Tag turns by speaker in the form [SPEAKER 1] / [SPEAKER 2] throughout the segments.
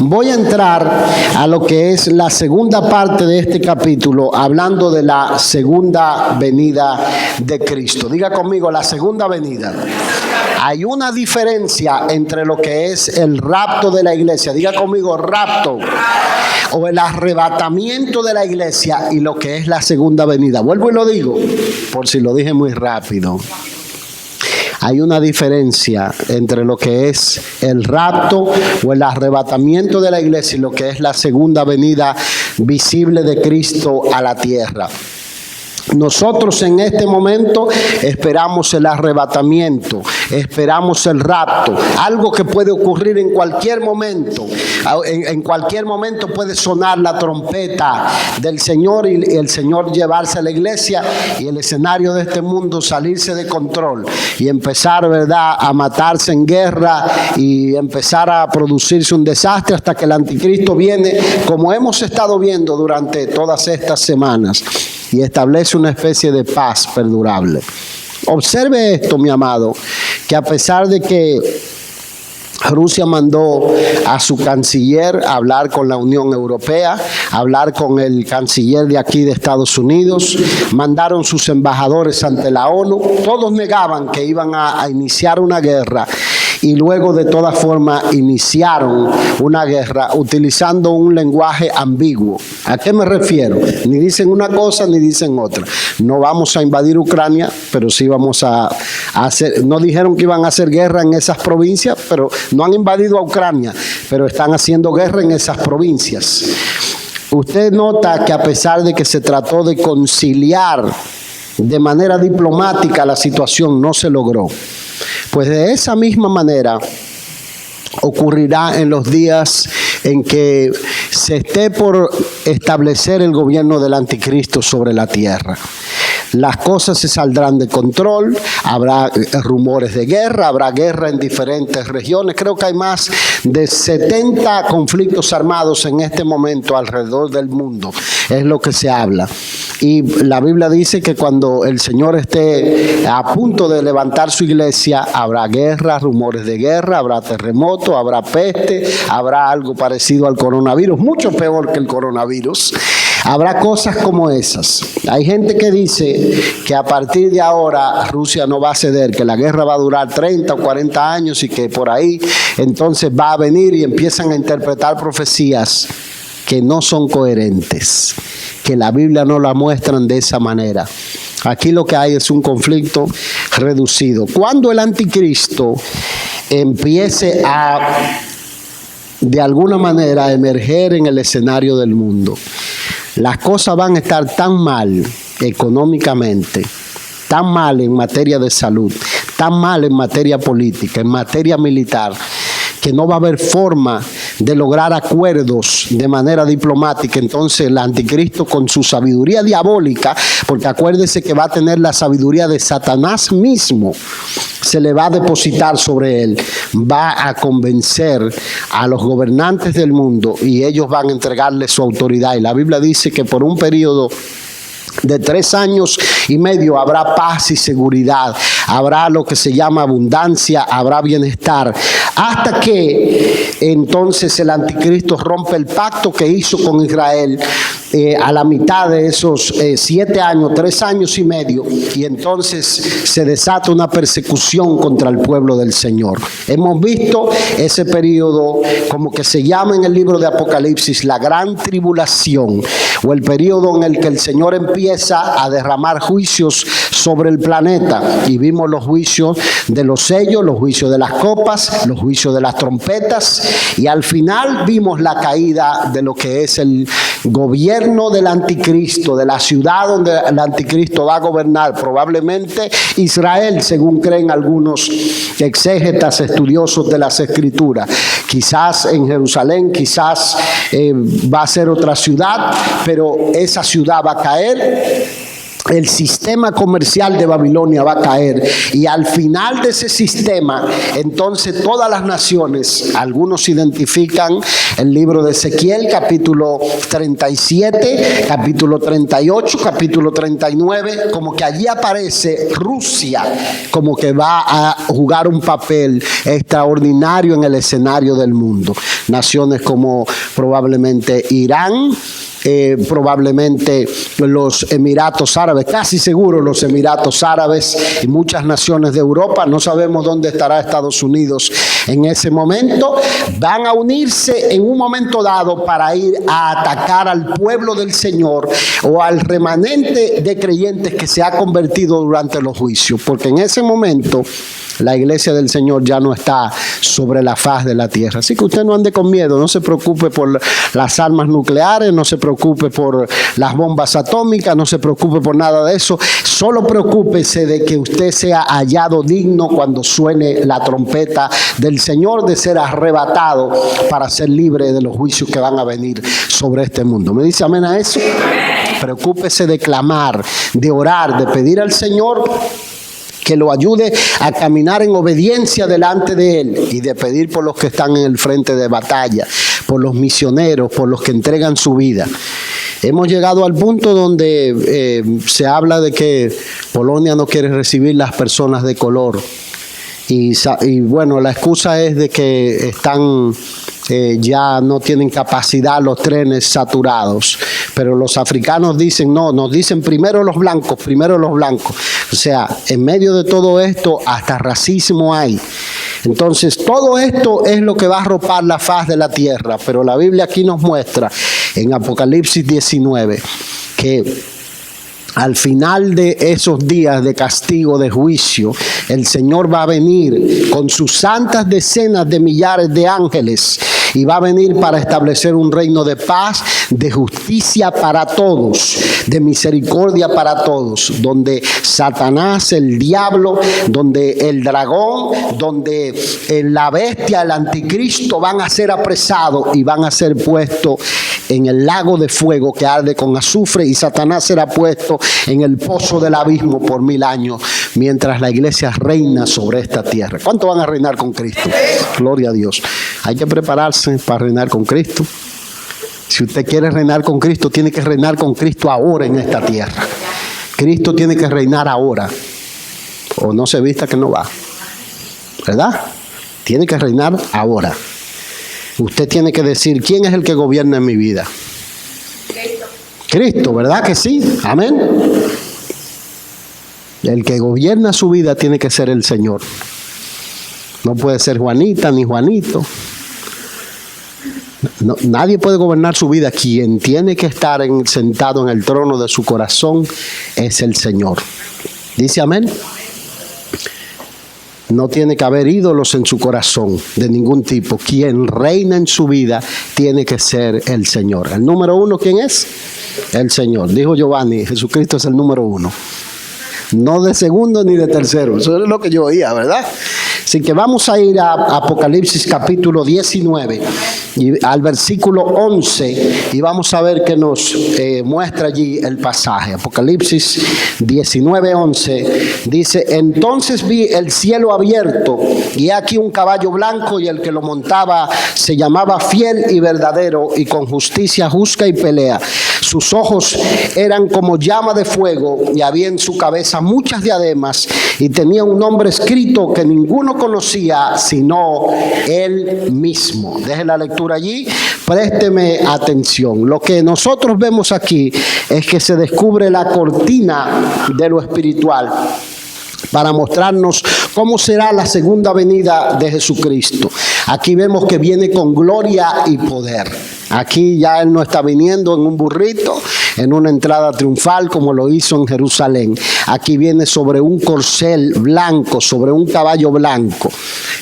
[SPEAKER 1] Voy a entrar a lo que es la segunda parte de este capítulo, hablando de la segunda venida de Cristo. Diga conmigo, la segunda venida. Hay una diferencia entre lo que es el rapto de la iglesia. Diga conmigo, rapto o el arrebatamiento de la iglesia, y lo que es la segunda venida. Vuelvo y lo digo, por si lo dije muy rápido. Hay una diferencia entre lo que es el rapto o el arrebatamiento de la iglesia y lo que es la segunda venida visible de Cristo a la tierra. Nosotros en este momento esperamos el arrebatamiento, esperamos el rapto, algo que puede ocurrir en cualquier momento. En cualquier momento puede sonar la trompeta del Señor y el Señor llevarse a la iglesia y el escenario de este mundo salirse de control y empezar, ¿verdad?, a matarse en guerra y empezar a producirse un desastre hasta que el anticristo viene, como hemos estado viendo durante todas estas semanas, y establece una especie de paz perdurable. Observe esto, mi amado, que a pesar de que Rusia mandó a su canciller a hablar con la Unión Europea, a hablar con el canciller de aquí de Estados Unidos, mandaron sus embajadores ante la ONU, todos negaban que iban a iniciar una guerra. Y luego de todas formas iniciaron una guerra utilizando un lenguaje ambiguo. ¿A qué me refiero? Ni dicen una cosa ni dicen otra. No vamos a invadir Ucrania, pero sí vamos a hacer. No dijeron que iban a hacer guerra en esas provincias, pero no han invadido a Ucrania, pero están haciendo guerra en esas provincias. Usted nota que a pesar de que se trató de conciliar de manera diplomática, la situación no se logró. Pues de esa misma manera ocurrirá en los días en que se esté por establecer el gobierno del anticristo sobre la tierra. Las cosas se saldrán de control, habrá rumores de guerra, habrá guerra en diferentes regiones. Creo que hay más de 70 conflictos armados en este momento alrededor del mundo, es lo que se habla. Y la Biblia dice que cuando el Señor esté a punto de levantar su iglesia, habrá guerra, rumores de guerra, habrá terremoto, habrá peste, habrá algo parecido al coronavirus, mucho peor que el coronavirus. Habrá cosas como esas. Hay gente que dice que a partir de ahora Rusia no va a ceder, que la guerra va a durar 30 o 40 años y que por ahí entonces va a venir, y empiezan a interpretar profecías que no son coherentes, que la Biblia no la muestran de esa manera. Aquí lo que hay es un conflicto reducido. Cuando el anticristo empiece a, de alguna manera, emerger en el escenario del mundo, las cosas van a estar tan mal económicamente, tan mal en materia de salud, tan mal en materia política, en materia militar, que no va a haber forma de lograr acuerdos de manera diplomática. Entonces el anticristo, con su sabiduría diabólica, porque acuérdese que va a tener la sabiduría de Satanás mismo, se le va a depositar sobre él, va a convencer a los gobernantes del mundo y ellos van a entregarle su autoridad. Y la Biblia dice que por un periodo de 3 años y medio habrá paz y seguridad, habrá lo que se llama abundancia, habrá bienestar, hasta que entonces el anticristo rompe el pacto que hizo con Israel a la mitad de esos 7 años, 3 años y medio, y entonces se desata una persecución contra el pueblo del Señor. Hemos visto ese periodo, como que se llama en el libro de Apocalipsis, la gran tribulación, o el periodo en el que el Señor empieza a derramar juicios sobre el planeta, y vimos los juicios de los sellos, los juicios de las copas, los juicios de las trompetas, y al final vimos la caída de lo que es el gobierno del anticristo, de la ciudad donde el anticristo va a gobernar, probablemente Israel, según creen algunos exégetas estudiosos de las escrituras. Quizás en Jerusalén, quizás va a ser otra ciudad, pero esa ciudad va a caer el sistema comercial de Babilonia va a caer, y al final de ese sistema, entonces todas las naciones, algunos identifican el libro de Ezequiel, capítulo 37, capítulo 38, capítulo 39, como que allí aparece Rusia, como que va a jugar un papel extraordinario en el escenario del mundo. Naciones como probablemente Irán, probablemente los Emiratos Árabes, casi seguro los Emiratos Árabes y muchas naciones de Europa. No sabemos dónde estará Estados Unidos en ese momento. Van a unirse en un momento dado para ir a atacar al pueblo del Señor o al remanente de creyentes que se ha convertido durante los juicios, porque en ese momento la iglesia del Señor ya no está sobre la faz de la tierra. Así que usted no ande con miedo, no se preocupe por las armas nucleares, no se preocupe por las bombas atómicas, no se preocupe por nada de eso. Solo preocúpese de que usted sea hallado digno cuando suene la trompeta del Señor, de ser arrebatado para ser libre de los juicios que van a venir sobre este mundo. ¿Me dice amén a eso? Preocúpese de clamar, de orar, de pedir al Señor que lo ayude a caminar en obediencia delante de Él, y de pedir por los que están en el frente de batalla, por los misioneros, por los que entregan su vida. Hemos llegado al punto donde se habla de que Polonia no quiere recibir las personas de color. Y bueno, la excusa es de que están ya no tienen capacidad los trenes saturados. Pero los africanos dicen, no, nos dicen primero los blancos, primero los blancos. O sea, en medio de todo esto, hasta racismo hay. Entonces, todo esto es lo que va a arropar la faz de la tierra. Pero la Biblia aquí nos muestra, en Apocalipsis 19, que al final de esos días de castigo, de juicio, el Señor va a venir con sus santas decenas de millares de ángeles, y va a venir para establecer un reino de paz, de justicia para todos, de misericordia para todos, donde Satanás, el diablo, donde el dragón, donde la bestia, el anticristo van a ser apresados y van a ser puestos en el lago de fuego que arde con azufre, y Satanás será puesto en el pozo del abismo por 1000 años, mientras la iglesia reina sobre esta tierra. ¿Cuántos van a reinar con Cristo? Gloria a Dios. Hay que prepararse para reinar con Cristo. Si usted quiere reinar con Cristo, tiene que reinar con Cristo ahora en esta tierra. Cristo tiene que reinar ahora, o no se vista que no va, ¿verdad? Tiene que reinar ahora. Usted tiene que decir, ¿quién es el que gobierna en mi vida? Cristo, ¿verdad que sí? Amén. El que gobierna su vida tiene que ser el Señor. No puede ser Juanita ni Juanito. No, nadie puede gobernar su vida. Quien tiene que estar sentado en el trono de su corazón es el Señor. ¿Dice amén? No tiene que haber ídolos en su corazón de ningún tipo. Quien reina en su vida tiene que ser el Señor. El número uno, ¿quién es? El Señor. Dijo Giovanni, Jesucristo es el número uno. No de segundo ni de tercero. Eso es lo que yo oía, ¿verdad? Así que vamos a ir a Apocalipsis capítulo 19 y al versículo 11, y vamos a ver qué nos muestra allí el pasaje. Apocalipsis 19, 11 dice: entonces vi el cielo abierto, y aquí un caballo blanco, y el que lo montaba se llamaba Fiel y Verdadero, y con justicia juzga y pelea. Sus ojos eran como llama de fuego, y había en su cabeza muchas diademas, y tenía un nombre escrito que ninguno conocía sino él mismo. Deje la lectura allí, présteme atención. Lo que nosotros vemos aquí es que se descubre la cortina de lo espiritual para mostrarnos cómo será la segunda venida de Jesucristo. Aquí vemos que viene con gloria y poder. Aquí ya Él no está viniendo en un burrito, en una entrada triunfal como lo hizo en Jerusalén. Aquí viene sobre un corcel blanco, sobre un caballo blanco.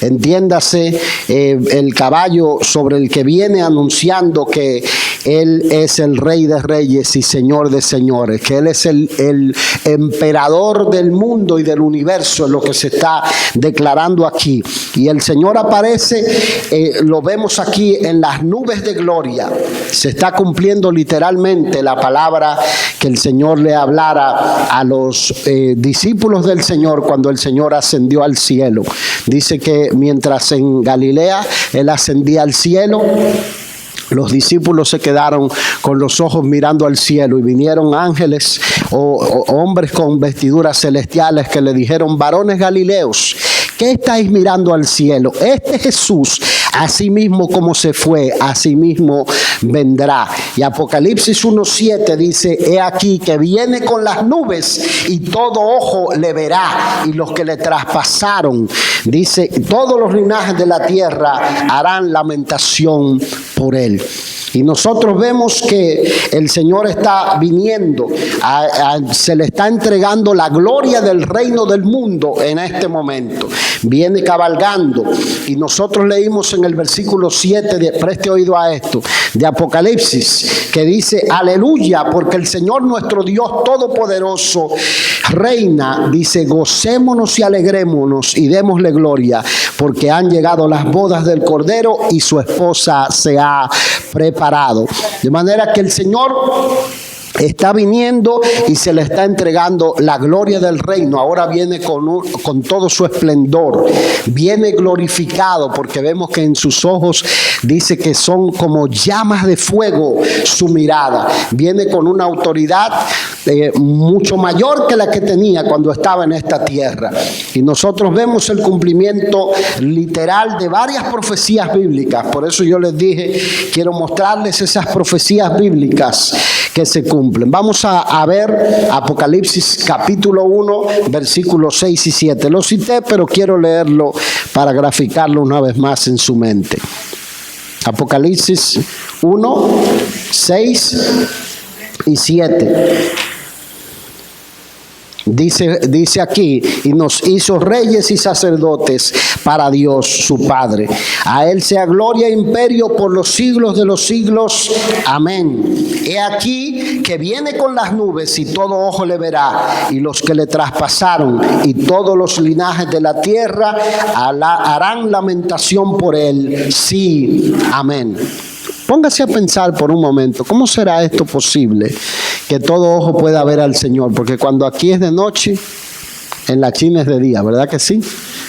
[SPEAKER 1] Entiéndase, el caballo sobre el que viene anunciando que Él es el Rey de Reyes y Señor de Señores, que Él es el emperador del mundo y del universo, es lo que se está declarando aquí. Y el Señor aparece, lo vemos aquí en las nubes de gloria. Se está cumpliendo literalmente la palabra palabra que el Señor le hablara a los discípulos del Señor cuando el Señor ascendió al cielo. Dice que mientras en Galilea Él ascendía al cielo, los discípulos se quedaron con los ojos mirando al cielo y vinieron ángeles o hombres con vestiduras celestiales que le dijeron: varones galileos, ¿qué estáis mirando al cielo? Este Jesús, así mismo como se fue, así mismo vendrá. Y Apocalipsis 1:7 dice: he aquí que viene con las nubes y todo ojo le verá, y los que le traspasaron, dice, todos los linajes de la tierra harán lamentación por él. Y nosotros vemos que el Señor está viniendo, se le está entregando la gloria del reino del mundo en este momento. Viene cabalgando. Y nosotros leímos en el versículo 7, preste oído a esto, de Apocalipsis, que dice: aleluya, porque el Señor nuestro Dios Todopoderoso reina. Dice: gocémonos y alegrémonos y démosle gloria, porque han llegado las bodas del Cordero y su esposa se ha preparado. De manera que el Señor está viniendo y se le está entregando la gloria del reino. Ahora viene con todo su esplendor, viene glorificado, porque vemos que en sus ojos dice que son como llamas de fuego su mirada. Viene con una autoridad mucho mayor que la que tenía cuando estaba en esta tierra. Y nosotros vemos el cumplimiento literal de varias profecías bíblicas. Por eso yo les dije, quiero mostrarles esas profecías bíblicas que se cumplen. Vamos a ver Apocalipsis capítulo 1, versículos 6 y 7. Lo cité, pero quiero leerlo para graficarlo una vez más en su mente. Apocalipsis 1, 6 y 7. Dice aquí: y nos hizo reyes y sacerdotes para Dios su Padre. A Él sea gloria e imperio por los siglos de los siglos. Amén. He aquí que viene con las nubes y todo ojo le verá, y los que le traspasaron y todos los linajes de la tierra harán lamentación por Él. Sí, amén. Póngase a pensar por un momento, ¿cómo será esto posible? Que todo ojo pueda ver al Señor, porque cuando aquí es de noche, en la China es de día, ¿verdad que sí?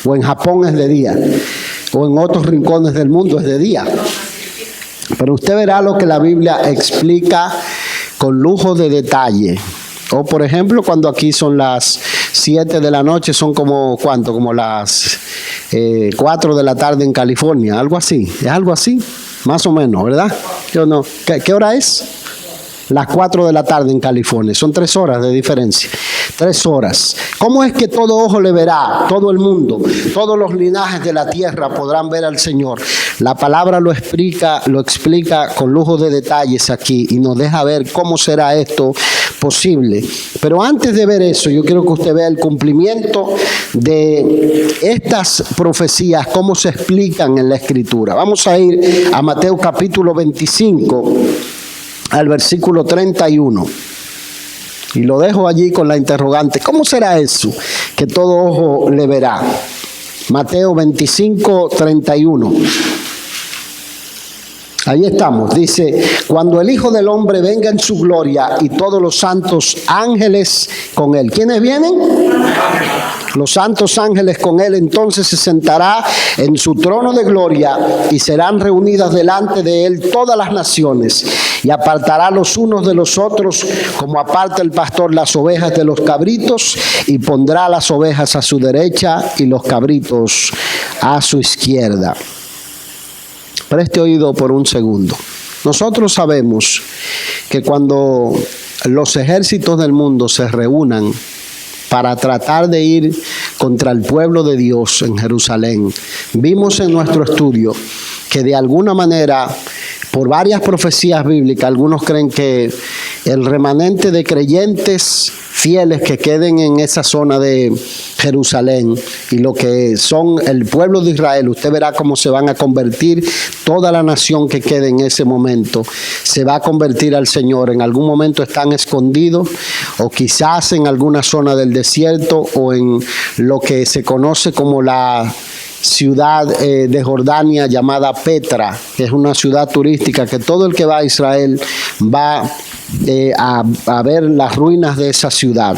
[SPEAKER 1] O en Japón es de día, o en otros rincones del mundo es de día. Pero usted verá lo que la Biblia explica con lujo de detalle. O por ejemplo, cuando aquí son las 7 de la noche, son como, ¿cuánto? Como las 4 de la tarde en California, algo así, es algo así. Más o menos, ¿verdad? Yo no. ¿Qué hora es? Las 4 de la tarde en California. Son 3 horas de diferencia. 3 horas. ¿Cómo es que todo ojo le verá? Todo el mundo, todos los linajes de la tierra podrán ver al Señor. La palabra lo explica con lujo de detalles aquí y nos deja ver cómo será esto posible. Pero antes de ver eso, yo quiero que usted vea el cumplimiento de estas profecías, cómo se explican en la Escritura. Vamos a ir a Mateo capítulo 25, al versículo 31. Y lo dejo allí con la interrogante: ¿cómo será eso que todo ojo le verá? Mateo 25, 31. Ahí estamos, dice: cuando el Hijo del Hombre venga en su gloria y todos los santos ángeles con él. ¿Quiénes vienen? Los santos ángeles con él, entonces se sentará en su trono de gloria y serán reunidas delante de él todas las naciones, y apartará los unos de los otros como aparta el pastor las ovejas de los cabritos, y pondrá las ovejas a su derecha y los cabritos a su izquierda. Preste oído por un segundo. Nosotros sabemos que cuando los ejércitos del mundo se reúnan para tratar de ir contra el pueblo de Dios en Jerusalén, vimos en nuestro estudio que de alguna manera, por varias profecías bíblicas, algunos creen que el remanente de creyentes fieles que queden en esa zona de Jerusalén y lo que son el pueblo de Israel, usted verá cómo se van a convertir. Toda la nación que quede en ese momento se va a convertir al Señor. En algún momento están escondidos, o quizás en alguna zona del desierto, o en lo que se conoce como la ciudad de Jordania llamada Petra, que es una ciudad turística que todo el que va a Israel va a ver las ruinas de esa ciudad.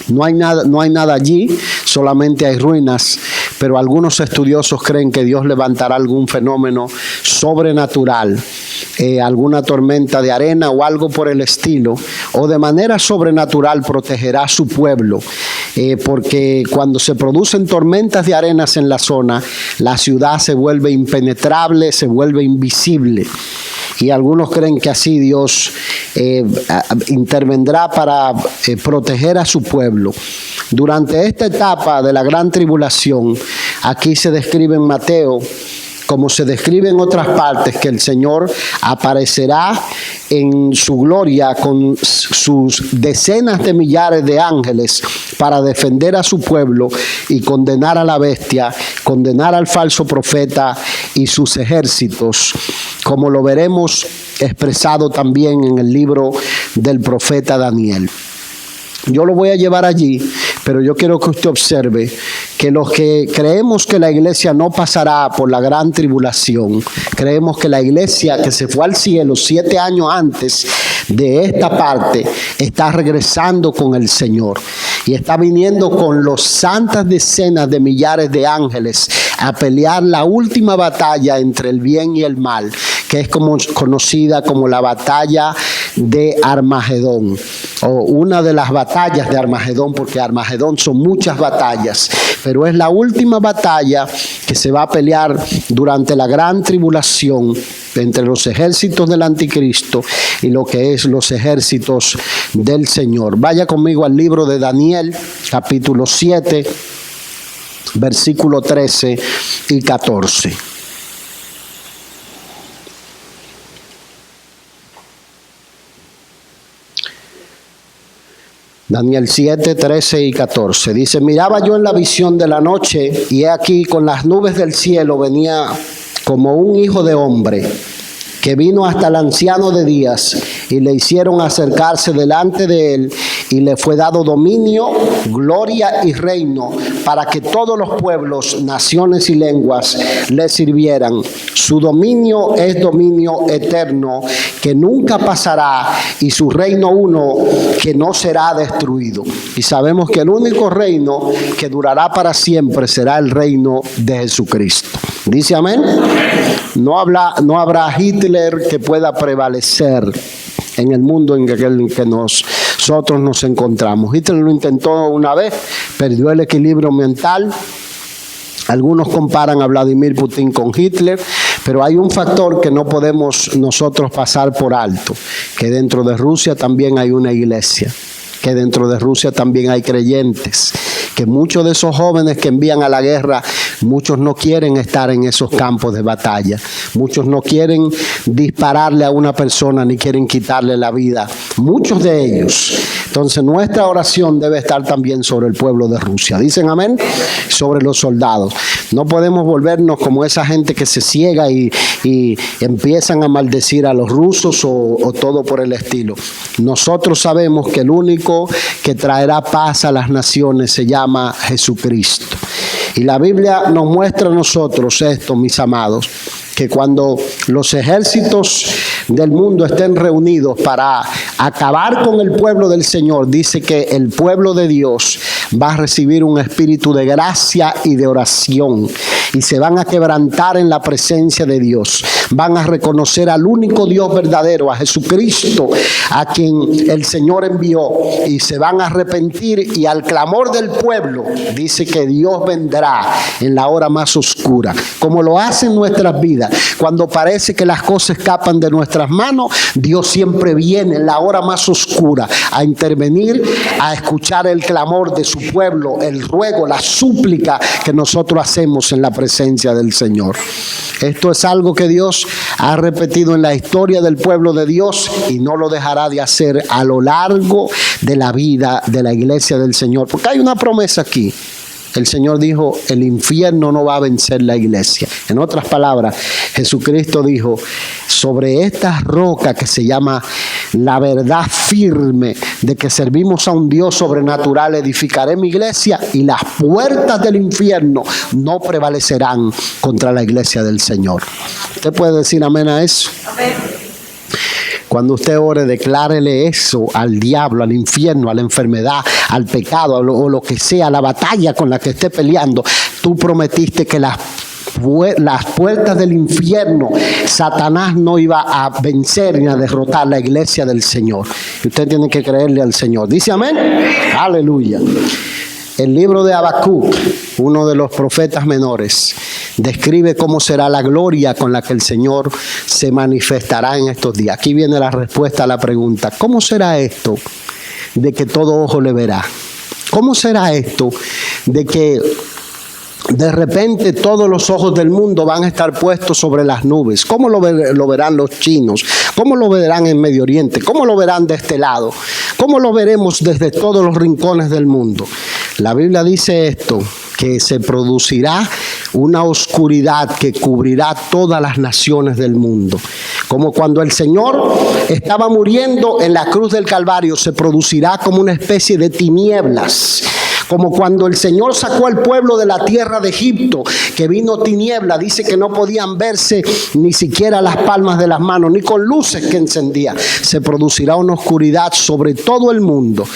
[SPEAKER 1] No hay nada allí, solamente hay ruinas, pero algunos estudiosos creen que Dios levantará algún fenómeno sobrenatural, alguna tormenta de arena o algo por el estilo, o de manera sobrenatural protegerá a su pueblo, porque cuando se producen tormentas de arenas en la zona, la ciudad se vuelve impenetrable, se vuelve invisible. Y algunos creen que así Dios intervendrá para proteger a su pueblo. Durante esta etapa de la gran tribulación, aquí se describe en Mateo, como se describe en otras partes, que el Señor aparecerá en su gloria con sus decenas de millares de ángeles para defender a su pueblo y condenar a la bestia, condenar al falso profeta y sus ejércitos, como lo veremos expresado también en el libro del profeta Daniel. Yo lo voy a llevar allí, pero yo quiero que usted observe que los que creemos que la iglesia no pasará por la gran tribulación, creemos que la iglesia que se fue al cielo 7 años antes de esta parte está regresando con el Señor y está viniendo con los santas decenas de millares de ángeles a pelear la última batalla entre el bien y el mal, que es conocida como la batalla de Armagedón, o una de las batallas de Armagedón, porque Armagedón son muchas batallas, pero es la última batalla que se va a pelear durante la gran tribulación entre los ejércitos del anticristo y lo que es los ejércitos del Señor. Vaya conmigo al libro de Daniel, capítulo 7, versículo 13 y 14. Daniel 7, 13 y 14. Dice: miraba yo en la visión de la noche, y he aquí con las nubes del cielo venía como un hijo de hombre, que vino hasta el anciano de días, y le hicieron acercarse delante de él, y le fue dado dominio, gloria y reino, para que todos los pueblos, naciones y lenguas le sirvieran. Su dominio es dominio eterno, que nunca pasará, y su reino uno, que no será destruido. Y sabemos que el único reino que durará para siempre será el reino de Jesucristo. ¿Dice amén? No habrá Hitler que pueda prevalecer en el mundo en que nosotros nos encontramos. Hitler lo intentó una vez, perdió el equilibrio mental. Algunos comparan a Vladimir Putin con Hitler, pero hay un factor que no podemos nosotros pasar por alto, que dentro de Rusia también hay una iglesia, que dentro de Rusia también hay creyentes, que muchos de esos jóvenes que envían a la guerra, muchos no quieren estar en esos campos de batalla, muchos no quieren dispararle a una persona ni quieren quitarle la vida, muchos de ellos. Entonces nuestra oración debe estar también sobre el pueblo de Rusia. ¿Dicen amén? Sobre los soldados. No podemos volvernos como esa gente que se ciega y empiezan a maldecir a los rusos o todo por el estilo. Nosotros sabemos que el único que traerá paz a las naciones se llama Jesucristo. Y la Biblia nos muestra a nosotros esto, mis amados, que cuando los ejércitos del mundo estén reunidos para acabar con el pueblo del Señor, dice que el pueblo de Dios va a recibir un espíritu de gracia y de oración, y se van a quebrantar en la presencia de Dios. Van a reconocer al único Dios verdadero, a Jesucristo, a quien el Señor envió, y se van a arrepentir, y al clamor del pueblo dice que Dios vendrá en la hora más oscura, como lo hace en nuestras vidas. Cuando parece que las cosas escapan de nuestras manos, Dios siempre viene en la hora más oscura a intervenir, a escuchar el clamor de su pueblo, el ruego, la súplica que nosotros hacemos en la presencia del Señor. Esto es algo que Dios ha repetido en la historia del pueblo de Dios y no lo dejará de hacer a lo largo de la vida de la iglesia del Señor, porque hay una promesa aquí. El Señor dijo: el infierno no va a vencer la iglesia. En otras palabras, Jesucristo dijo: sobre esta roca que se llama la verdad firme de que servimos a un Dios sobrenatural, edificaré mi iglesia, y las puertas del infierno no prevalecerán contra la iglesia del Señor. ¿Usted puede decir amén a eso? Amén. Cuando usted ore, declárele eso al diablo, al infierno, a la enfermedad, al pecado, o lo que sea, la batalla con la que esté peleando. Tú prometiste que las puertas del infierno, Satanás no iba a vencer ni a derrotar la iglesia del Señor. Y usted tiene que creerle al Señor. Dice amén. Aleluya. El libro de Habacuc, uno de los profetas menores, describe cómo será la gloria con la que el Señor se manifestará en estos días. Aquí viene la respuesta a la pregunta: ¿cómo será esto de que todo ojo le verá? ¿Cómo será esto de que de repente todos los ojos del mundo van a estar puestos sobre las nubes? ¿Cómo lo verán los chinos? ¿Cómo lo verán en Medio Oriente? ¿Cómo lo verán de este lado? ¿Cómo lo veremos desde todos los rincones del mundo? La Biblia dice esto, que se producirá una oscuridad que cubrirá todas las naciones del mundo. Como cuando el Señor estaba muriendo en la cruz del Calvario, se producirá como una especie de tinieblas. Como cuando el Señor sacó al pueblo de la tierra de Egipto, que vino tiniebla, dice que no podían verse ni siquiera las palmas de las manos, ni con luces que encendía. Se producirá una oscuridad sobre todo el mundo.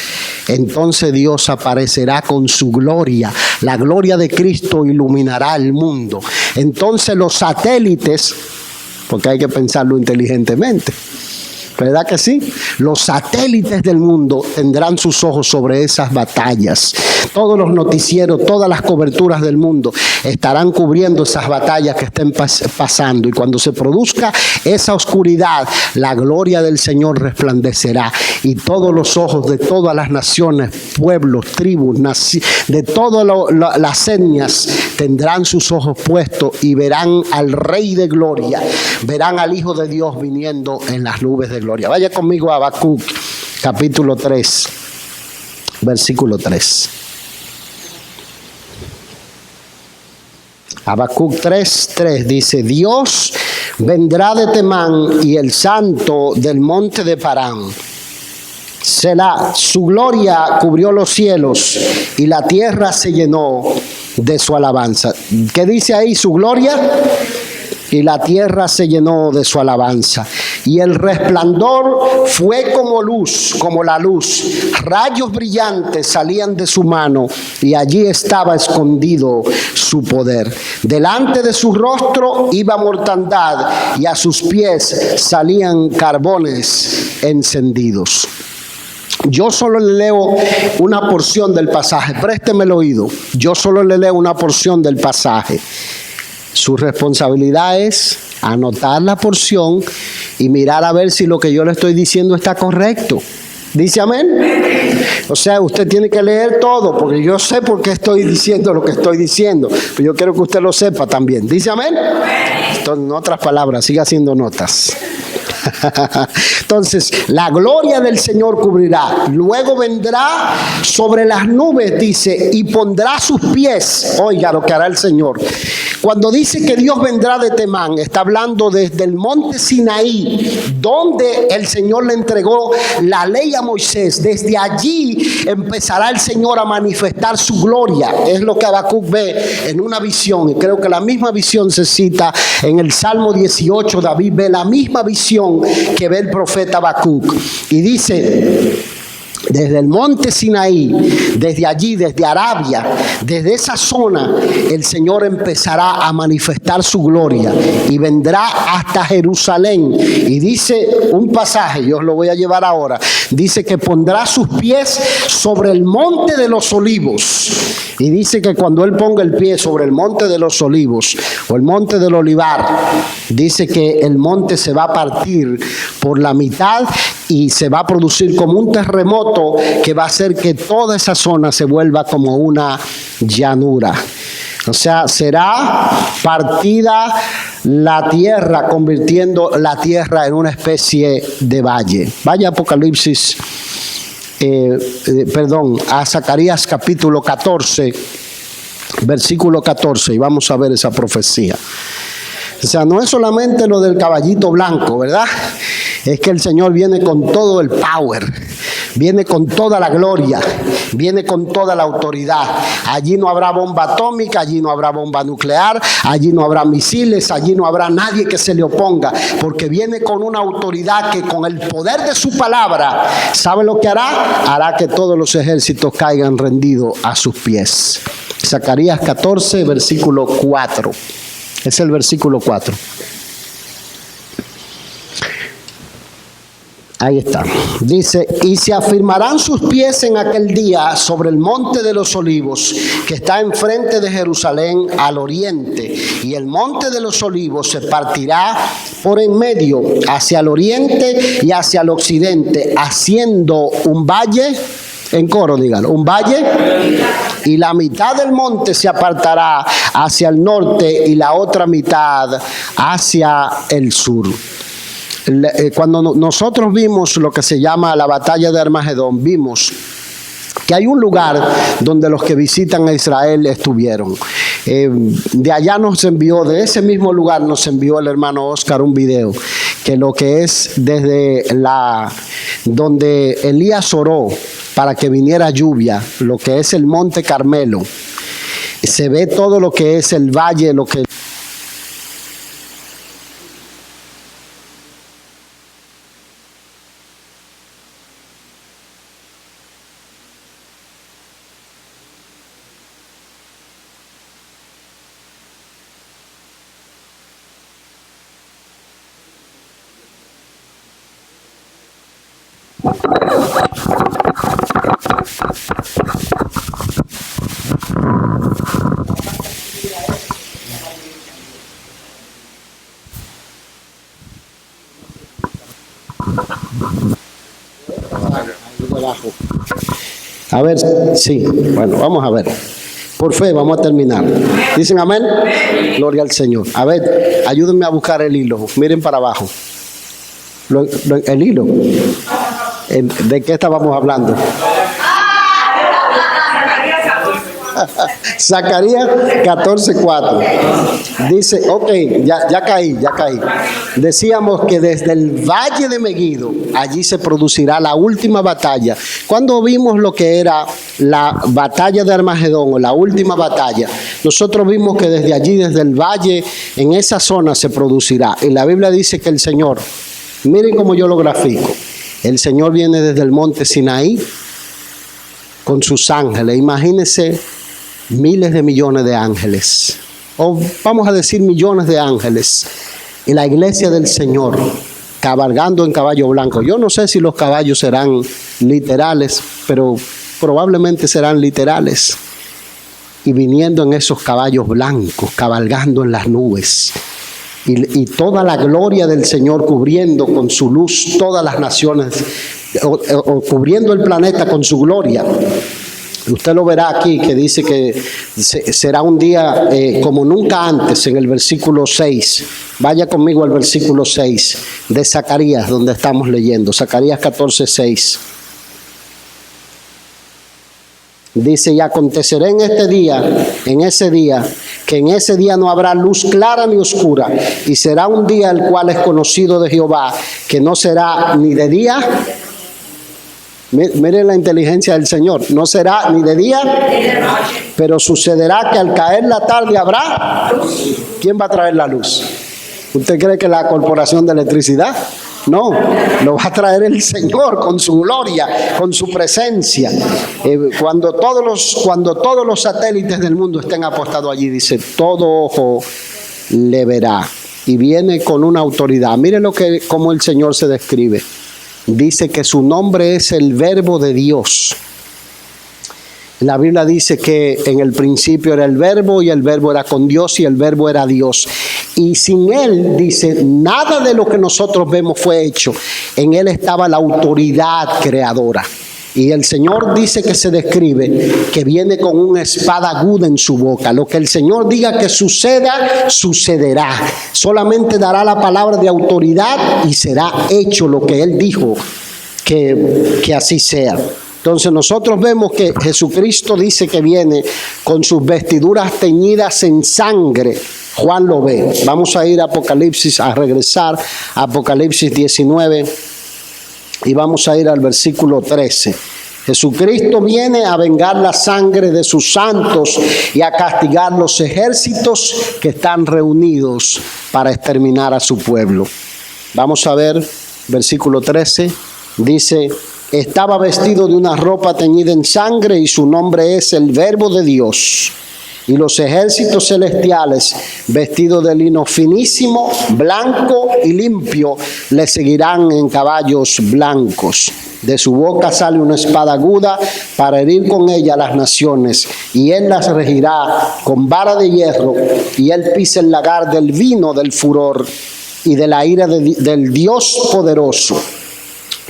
[SPEAKER 1] Entonces Dios aparecerá con su gloria. La gloria de Cristo iluminará el mundo. Entonces los satélites, porque hay que pensarlo inteligentemente, ¿verdad que sí? Los satélites del mundo tendrán sus ojos sobre esas batallas. Todos los noticieros, todas las coberturas del mundo estarán cubriendo esas batallas que estén pasando. Y cuando se produzca esa oscuridad, la gloria del Señor resplandecerá. Y todos los ojos de todas las naciones, pueblos, tribus, de todas las etnias tendrán sus ojos puestos y verán al Rey de Gloria. Verán al Hijo de Dios viniendo en las nubes de gloria. Vaya conmigo a Habacuc, capítulo 3, versículo 3. Habacuc 3:3 dice: Dios vendrá de Temán y el santo del monte de Parán. Selah, su gloria cubrió los cielos y la tierra se llenó de su alabanza. ¿Qué dice ahí? Su gloria y la tierra se llenó de su alabanza. Y el resplandor fue como luz, como la luz. Rayos brillantes salían de su mano y allí estaba escondido su poder. Delante de su rostro iba mortandad y a sus pies salían carbones encendidos. Yo solo le leo una porción del pasaje. Présteme el oído. Yo solo le leo una porción del pasaje. Su responsabilidad es anotar la porción y mirar a ver si lo que yo le estoy diciendo está correcto. ¿Dice amén? O sea, usted tiene que leer todo, porque yo sé por qué estoy diciendo lo que estoy diciendo. Pero yo quiero que usted lo sepa también. ¿Dice amén? Entonces, en otras palabras, siga haciendo notas. Entonces, la gloria del Señor cubrirá. Luego vendrá sobre las nubes, dice, y pondrá sus pies. Oiga lo que hará el Señor. Cuando dice que Dios vendrá de Temán, está hablando desde el monte Sinaí, donde el Señor le entregó la ley a Moisés. Desde allí empezará el Señor a manifestar su gloria. Es lo que Habacuc ve en una visión, y creo que la misma visión se cita en el Salmo 18. David ve la misma visión que ve el profeta Habacuc, y dice: desde el monte Sinaí, desde allí, desde Arabia, desde esa zona, el Señor empezará a manifestar su gloria y vendrá hasta Jerusalén. Y dice un pasaje, yo os lo voy a llevar ahora, dice que pondrá sus pies sobre el monte de los olivos. Y dice que cuando él ponga el pie sobre el monte de los olivos o el monte del olivar, dice que el monte se va a partir por la mitad y se va a producir como un terremoto que va a hacer que toda esa zona se vuelva como una llanura. O sea, será partida la tierra, convirtiendo la tierra en una especie de valle. Vaya Apocalipsis, a Zacarías capítulo 14, versículo 14, y vamos a ver esa profecía. O sea, no es solamente lo del caballito blanco, ¿verdad? Es que el Señor viene con todo el power, viene con toda la gloria viene con toda la autoridad. Allí no habrá bomba atómica, allí no habrá bomba nuclear, allí no habrá misiles, allí no habrá nadie que se le oponga, porque viene con una autoridad que con el poder de su palabra, ¿sabe lo que hará? Hará que todos los ejércitos caigan rendidos a sus pies. Zacarías 14, versículo 4. Es el versículo 4. Ahí está. Dice, y se afirmarán sus pies en aquel día sobre el monte de los olivos, que está enfrente de Jerusalén al oriente. Y el monte de los olivos se partirá por en medio hacia el oriente y hacia el occidente, haciendo un valle, en coro dígalo, un valle, y la mitad del monte se apartará hacia el norte y la otra mitad hacia el sur. Cuando nosotros vimos lo que se llama la batalla de Armagedón, vimos que hay un lugar donde los que visitan a Israel estuvieron. De allá nos envió, de ese mismo lugar nos envió el hermano Oscar un video, que lo que es desde donde Elías oró para que viniera lluvia, lo que es el monte Carmelo, se ve todo lo que es el valle, lo que abajo. A ver, sí, bueno, vamos a ver. Por fe, vamos a terminar. ¿Dicen amén? Gloria al Señor. A ver, ayúdenme a buscar el hilo. Miren para abajo. El hilo. ¿De qué estábamos hablando? Zacarías 14:4. Dice, ok, ya caí. Decíamos que desde el valle de Megiddo, allí se producirá la última batalla. Cuando vimos lo que era la batalla de Armagedón o la última batalla, nosotros vimos que desde allí, desde el valle, en esa zona se producirá. Y la Biblia dice que el Señor, miren cómo yo lo grafico, el Señor viene desde el monte Sinaí con sus ángeles. Imagínense miles de millones de ángeles, o vamos a decir millones de ángeles, y la iglesia del Señor cabalgando en caballo blanco. Yo no sé si los caballos serán literales, pero probablemente serán literales, y viniendo en esos caballos blancos, cabalgando en las nubes, y toda la gloria del Señor cubriendo con su luz todas las naciones, o cubriendo el planeta con su gloria. Usted lo verá aquí, que dice que será un día como nunca antes, en el versículo 6. Vaya conmigo al versículo 6 de Zacarías, donde estamos leyendo. Zacarías 14:6. Dice, y acontecerá en ese día, que en ese día no habrá luz clara ni oscura, y será un día el cual es conocido de Jehová, que no será ni de día. Miren la inteligencia del Señor. No será ni de día, pero sucederá que al caer la tarde habrá. ¿Quién va a traer la luz? ¿Usted cree que la corporación de electricidad? No, lo va a traer el Señor con su gloria, con su presencia. Cuando todos los satélites del mundo estén apostados allí, dice, todo ojo le verá. Y viene con una autoridad. Miren cómo el Señor se describe. Dice que su nombre es el Verbo de Dios. La Biblia dice que en el principio era el Verbo, y el Verbo era con Dios, y el Verbo era Dios. Y sin Él, dice, nada de lo que nosotros vemos fue hecho. En Él estaba la autoridad creadora. Y el Señor dice que se describe que viene con una espada aguda en su boca. Lo que el Señor diga que suceda, sucederá. Solamente dará la palabra de autoridad y será hecho lo que Él dijo que así sea. Entonces nosotros vemos que Jesucristo dice que viene con sus vestiduras teñidas en sangre. Juan lo ve. Vamos a ir a Apocalipsis, a regresar a Apocalipsis 19. Y vamos a ir al versículo 13. Jesucristo viene a vengar la sangre de sus santos y a castigar los ejércitos que están reunidos para exterminar a su pueblo. Vamos a ver, versículo 13, dice: estaba vestido de una ropa teñida en sangre y su nombre es el Verbo de Dios. Y los ejércitos celestiales, vestidos de lino finísimo, blanco y limpio, le seguirán en caballos blancos. De su boca sale una espada aguda para herir con ella a las naciones, y él las regirá con vara de hierro, y él pisa el lagar del vino del furor y de la ira del Dios poderoso.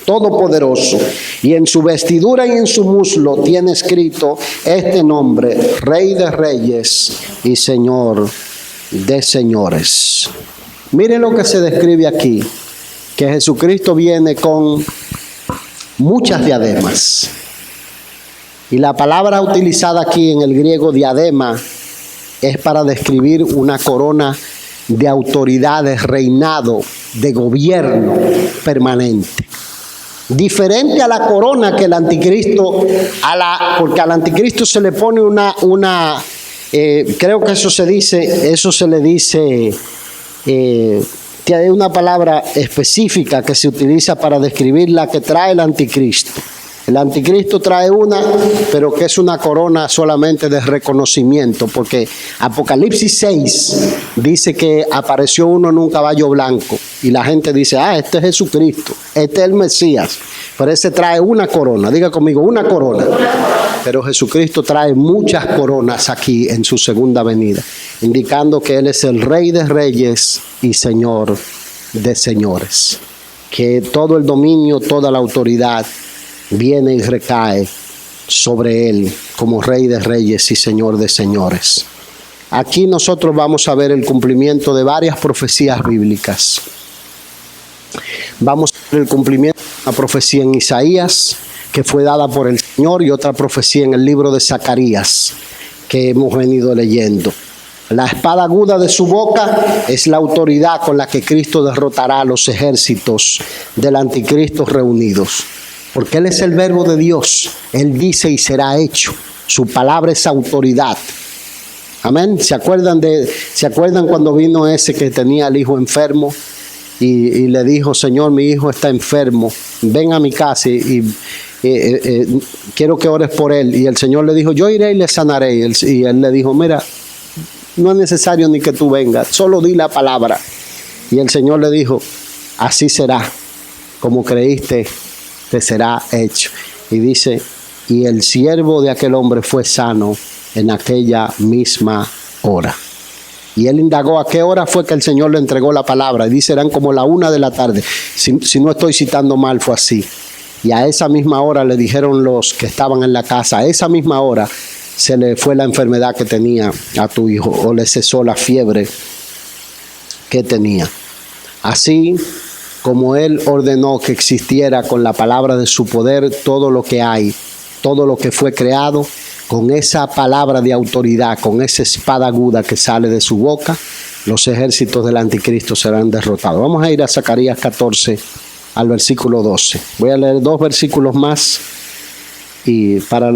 [SPEAKER 1] Todopoderoso, y en su vestidura y en su muslo tiene escrito este nombre: Rey de Reyes y Señor de Señores. Miren lo que se describe aquí, que Jesucristo viene con muchas diademas. Y la palabra utilizada aquí en el griego diadema es para describir una corona de autoridad, de reinado, de gobierno permanente. Diferente a la corona que el anticristo, porque al anticristo se le pone creo que eso se le dice, que hay una palabra específica que se utiliza para describir la que trae el anticristo. El anticristo trae una, pero que es una corona solamente de reconocimiento, porque Apocalipsis 6 dice que apareció uno en un caballo blanco y la gente dice: este es Jesucristo, este es el Mesías, pero ese trae una corona. Diga conmigo, una corona. Pero Jesucristo trae muchas coronas aquí en su segunda venida, indicando que Él es el Rey de Reyes y Señor de Señores, que todo el dominio, toda la autoridad viene y recae sobre Él como Rey de Reyes y Señor de Señores. Aquí nosotros vamos a ver el cumplimiento de varias profecías bíblicas. Vamos a ver el cumplimiento de una profecía en Isaías, que fue dada por el Señor, y otra profecía en el libro de Zacarías, que hemos venido leyendo. La espada aguda de su boca es la autoridad con la que Cristo derrotará a los ejércitos del anticristo reunidos. Porque Él es el Verbo de Dios. Él dice y será hecho. Su palabra es autoridad. Amén. ¿Se acuerdan cuando vino ese que tenía al hijo enfermo y le dijo: Señor, mi hijo está enfermo, ven a mi casa y quiero que ores por él? Y el Señor le dijo: yo iré y le sanaré. Y él le dijo: mira, no es necesario ni que tú vengas, solo di la palabra. Y el Señor le dijo: así será, como creíste, te será hecho. Y dice: y el siervo de aquel hombre fue sano en aquella misma hora. Y él indagó a qué hora fue que el Señor le entregó la palabra. Y dice: eran como la 1 de la tarde. Si no estoy citando mal, fue así. Y a esa misma hora le dijeron los que estaban en la casa: a esa misma hora se le fue la enfermedad que tenía a tu hijo, o le cesó la fiebre que tenía. Así como Él ordenó que existiera con la palabra de su poder todo lo que hay, todo lo que fue creado, con esa palabra de autoridad, con esa espada aguda que sale de su boca, los ejércitos del anticristo serán derrotados. Vamos a ir a Zacarías 14, al versículo 12. Voy a leer 2 versículos más, y para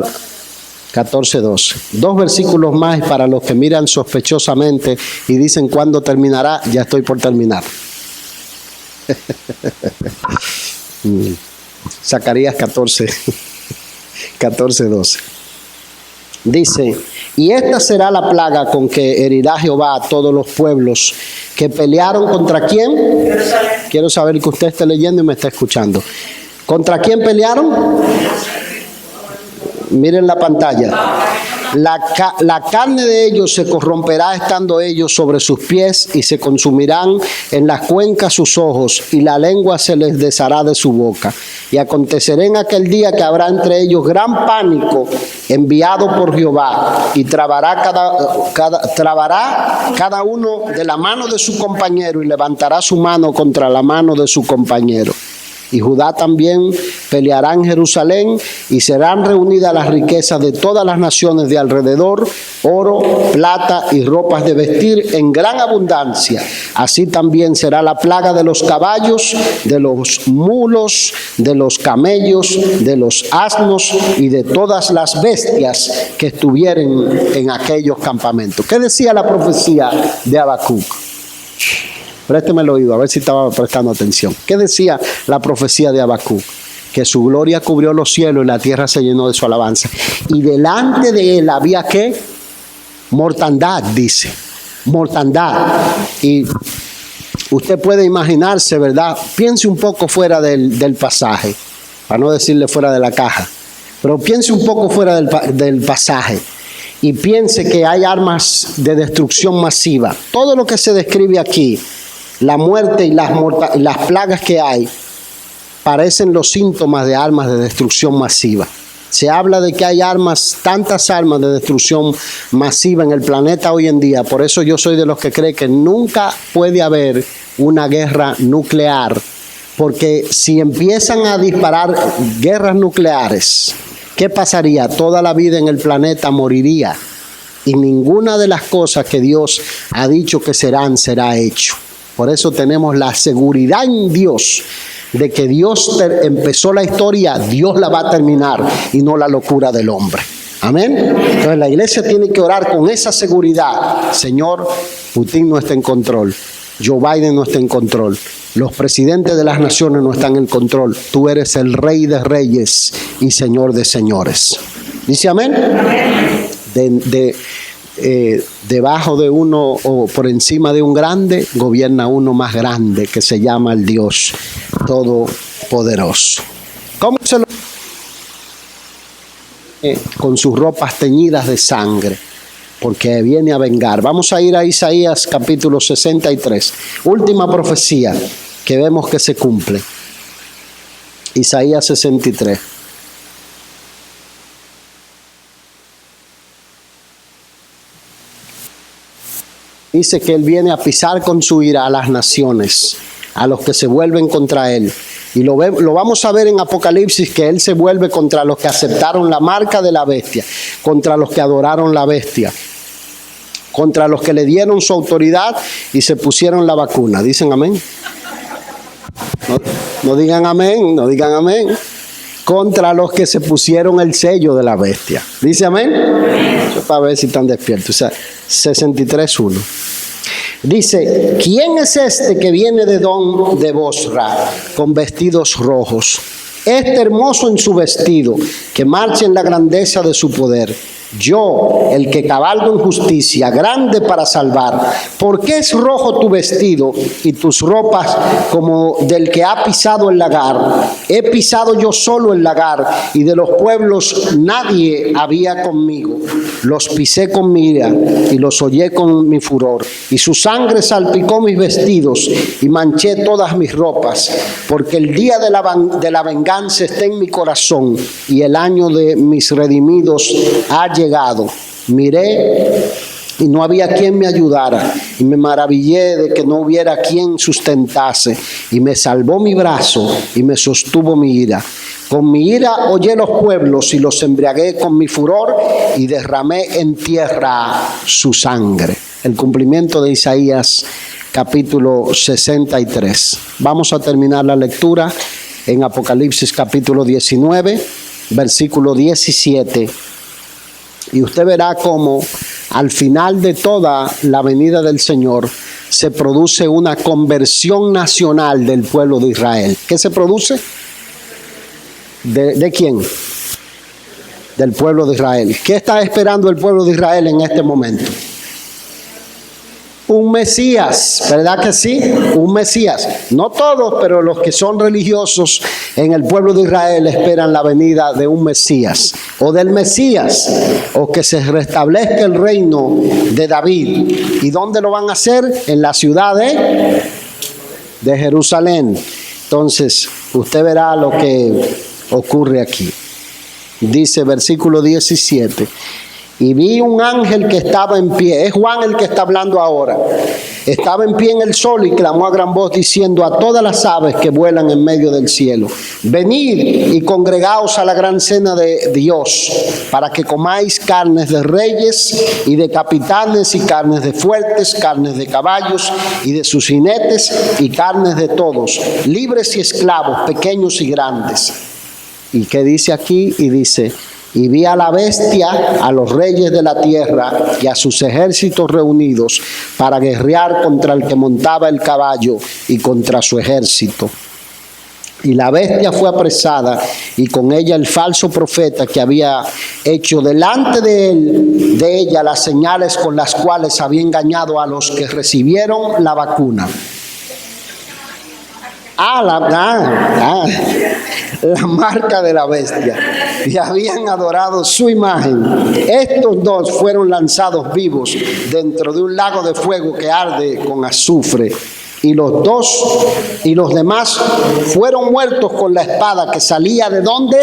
[SPEAKER 1] 14, 12. 2 versículos más, y para los que miran sospechosamente y dicen: ¿cuándo terminará? Ya estoy por terminar. Zacarías 14, 12. Dice: y esta será la plaga con que herirá Jehová a todos los pueblos que pelearon contra quién. Quiero saber que usted esté leyendo y me está escuchando. ¿Contra quién pelearon? Miren la pantalla. La carne de ellos se corromperá estando ellos sobre sus pies, y se consumirán en las cuencas sus ojos, y la lengua se les deshará de su boca. Y acontecerá en aquel día que habrá entre ellos gran pánico enviado por Jehová, y trabará cada uno de la mano de su compañero, y levantará su mano contra la mano de su compañero. y Judá también peleará en Jerusalén, y serán reunidas las riquezas de todas las naciones de alrededor, oro, plata y ropas de vestir en gran abundancia. Así también será la plaga de los caballos, de los mulos, de los camellos, de los asnos y de todas las bestias que estuvieren en aquellos campamentos. ¿Qué decía la profecía de Habacuc? Présteme el oído, a ver si estaba prestando atención. ¿Qué decía la profecía de Habacuc? Que su gloria cubrió los cielos y la tierra se llenó de su alabanza. Y delante de él había ¿qué? Mortandad, dice. Mortandad. Y usted puede imaginarse, ¿verdad? Piense un poco fuera del pasaje, para no decirle fuera de la caja. Pero piense un poco fuera del pasaje. Y piense que hay armas de destrucción masiva. Todo lo que se describe aquí, la muerte y las plagas que hay, parecen los síntomas de armas de destrucción masiva. Se habla de que hay tantas armas de destrucción masiva en el planeta hoy en día. Por eso yo soy de los que cree que nunca puede haber una guerra nuclear. Porque si empiezan a disparar guerras nucleares, ¿qué pasaría? Toda la vida en el planeta moriría. Y ninguna de las cosas que Dios ha dicho que serán, será hecho. Por eso tenemos la seguridad en Dios de que Dios empezó la historia, Dios la va a terminar y no la locura del hombre. Amén. Entonces la iglesia tiene que orar con esa seguridad. Señor, Putin no está en control. Joe Biden no está en control. Los presidentes de las naciones no están en control. Tú eres el Rey de reyes y Señor de señores. ¿Dice amén? Debajo de uno o por encima de un grande, gobierna uno más grande que se llama el Dios Todopoderoso. ¿Cómo se lo con sus ropas teñidas de sangre? Porque viene a vengar. Vamos a ir a Isaías capítulo 63. Última profecía que vemos que se cumple. Isaías 63. Dice que Él viene a pisar con su ira a las naciones, a los que se vuelven contra Él. Y lo vamos a ver en Apocalipsis, que Él se vuelve contra los que aceptaron la marca de la bestia, contra los que adoraron la bestia, contra los que le dieron su autoridad y se pusieron la vacuna. ¿Dicen amén? No digan amén, no digan amén. Contra los que se pusieron el sello de la bestia. ¿Dice amén? Eso para ver si están despiertos. O sea, 63:1. Dice, ¿quién es este que viene de Don de Bosra con vestidos rojos? Este hermoso en su vestido, que marcha en la grandeza de su poder. Yo, el que cabalgo en justicia, grande para salvar. ¿Por qué es rojo tu vestido y tus ropas como del que ha pisado el lagar? He pisado yo solo el lagar, y de los pueblos nadie había conmigo. Los pisé con mi ira y los hollé con mi furor. Y su sangre salpicó mis vestidos y manché todas mis ropas. Porque el día de la venganza está en mi corazón, y el año de mis redimidos ha llegado. Miré y no había quien me ayudara, y me maravillé de que no hubiera quien sustentase, y me salvó mi brazo y me sostuvo mi ira. Con mi ira hollé los pueblos y los embriagué con mi furor, y derramé en tierra su sangre. El cumplimiento de Isaías capítulo 63. Vamos a terminar la lectura en Apocalipsis capítulo 19, versículo 17. Y usted verá cómo al final de toda la venida del Señor se produce una conversión nacional del pueblo de Israel. ¿Qué se produce? ¿De quién? Del pueblo de Israel. ¿Qué está esperando el pueblo de Israel en este momento? Un Mesías, ¿verdad que sí? Un Mesías. No todos, pero los que son religiosos en el pueblo de Israel esperan la venida de un Mesías o del Mesías, o que se restablezca el reino de David. ¿Y dónde lo van a hacer? En la ciudad de Jerusalén. Entonces, usted verá lo que ocurre aquí. Dice versículo 17. Y vi un ángel que estaba en pie. Es Juan el que está hablando ahora. Estaba en pie en el sol y clamó a gran voz diciendo a todas las aves que vuelan en medio del cielo: venid y congregaos a la gran cena de Dios, para que comáis carnes de reyes y de capitanes, y carnes de fuertes, carnes de caballos y de sus jinetes, y carnes de todos, libres y esclavos, pequeños y grandes. ¿Y qué dice aquí? Y dice: y vi a la bestia, a los reyes de la tierra y a sus ejércitos reunidos para guerrear contra el que montaba el caballo y contra su ejército. Y la bestia fue apresada, y con ella el falso profeta que había hecho delante de ella las señales con las cuales había engañado a los que recibieron la vacuna. La marca de la bestia, y habían adorado su imagen. Estos dos fueron lanzados vivos dentro de un lago de fuego que arde con azufre, y los demás fueron muertos con la espada que salía ¿de dónde?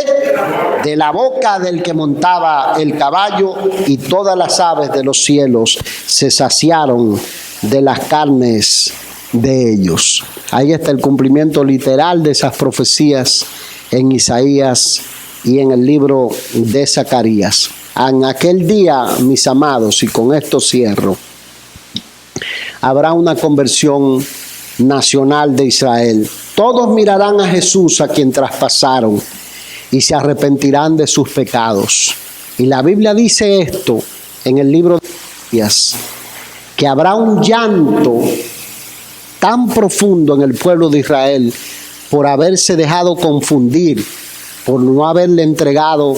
[SPEAKER 1] De la boca del que montaba el caballo, y todas las aves de los cielos se saciaron de las carnes de ellos. Ahí está el cumplimiento literal de esas profecías en Isaías y en el libro de Zacarías. En aquel día, mis amados, y con esto cierro, habrá una conversión nacional de Israel. Todos mirarán a Jesús, a quien traspasaron, y se arrepentirán de sus pecados. Y la Biblia dice esto en el libro de Isaías, que habrá un llanto tan profundo en el pueblo de Israel por haberse dejado confundir, por no haberle entregado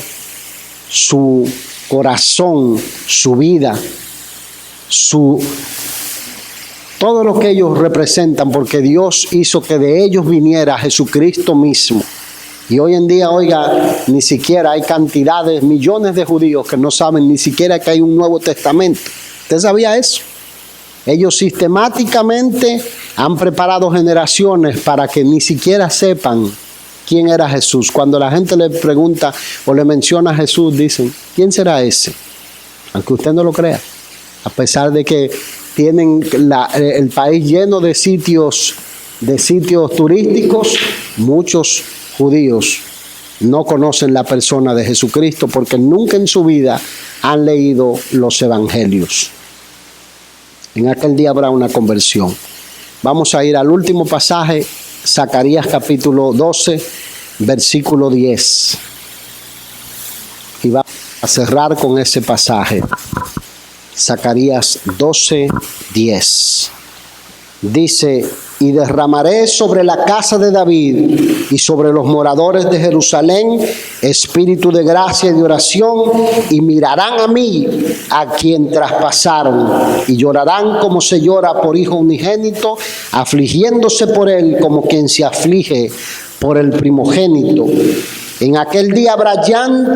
[SPEAKER 1] su corazón, su vida, todo lo que ellos representan, porque Dios hizo que de ellos viniera Jesucristo mismo. Y hoy en día, oiga, ni siquiera hay cantidades, millones de judíos que no saben ni siquiera que hay un Nuevo Testamento. ¿Usted sabía eso? Ellos sistemáticamente han preparado generaciones para que ni siquiera sepan quién era Jesús. Cuando la gente le pregunta o le menciona a Jesús, dicen: ¿quién será ese? Aunque usted no lo crea. A pesar de que tienen el país lleno de sitios turísticos, muchos judíos no conocen la persona de Jesucristo porque nunca en su vida han leído los evangelios. En aquel día habrá una conversión. Vamos a ir al último pasaje, Zacarías capítulo 12, versículo 10. Y vamos a cerrar con ese pasaje. Zacarías 12, 10. Dice: y derramaré sobre la casa de David y sobre los moradores de Jerusalén espíritu de gracia y de oración, y mirarán a mí, a quien traspasaron, y llorarán como se llora por hijo unigénito, afligiéndose por él como quien se aflige por el primogénito. En aquel día habrá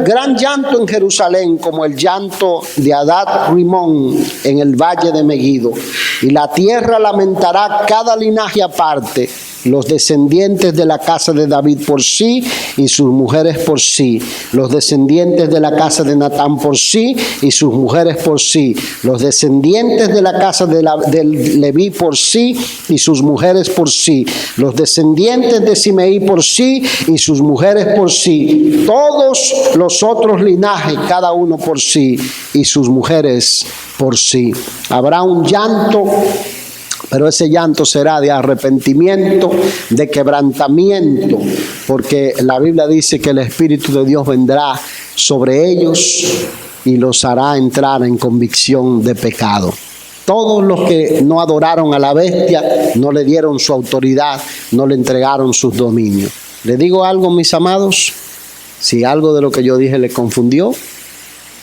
[SPEAKER 1] gran llanto en Jerusalén, como el llanto de Adad Rimón en el valle de Megiddo. Y la tierra lamentará cada linaje aparte, los descendientes de la casa de David por sí y sus mujeres por sí, los descendientes de la casa de Natán por sí y sus mujeres por sí, los descendientes de la casa del Leví por sí y sus mujeres por sí, los descendientes de Simeí por sí y sus mujeres por sí, todos los otros linajes, cada uno por sí y sus mujeres por sí. Habrá un llanto, pero ese llanto será de arrepentimiento, de quebrantamiento, porque la Biblia dice que el Espíritu de Dios vendrá sobre ellos y los hará entrar en convicción de pecado. Todos los que no adoraron a la bestia, no le dieron su autoridad, no le entregaron sus dominios. ¿Le digo algo, mis amados? Si algo de lo que yo dije le confundió,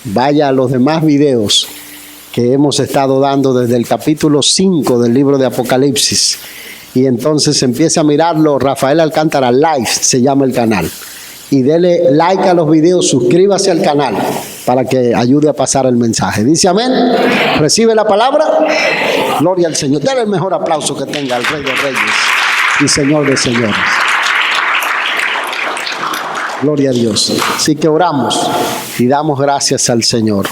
[SPEAKER 1] vaya a los demás videos que hemos estado dando desde el capítulo 5 del libro de Apocalipsis. Y entonces empiece a mirarlo. Rafael Alcántara Live se llama el canal. Y dele like a los videos, suscríbase al canal para que ayude a pasar el mensaje. Dice amén. ¿Recibe la palabra? Gloria al Señor. Dale el mejor aplauso que tenga al Rey de Reyes y Señor de Señores. Gloria a Dios. Así que oramos y damos gracias al Señor.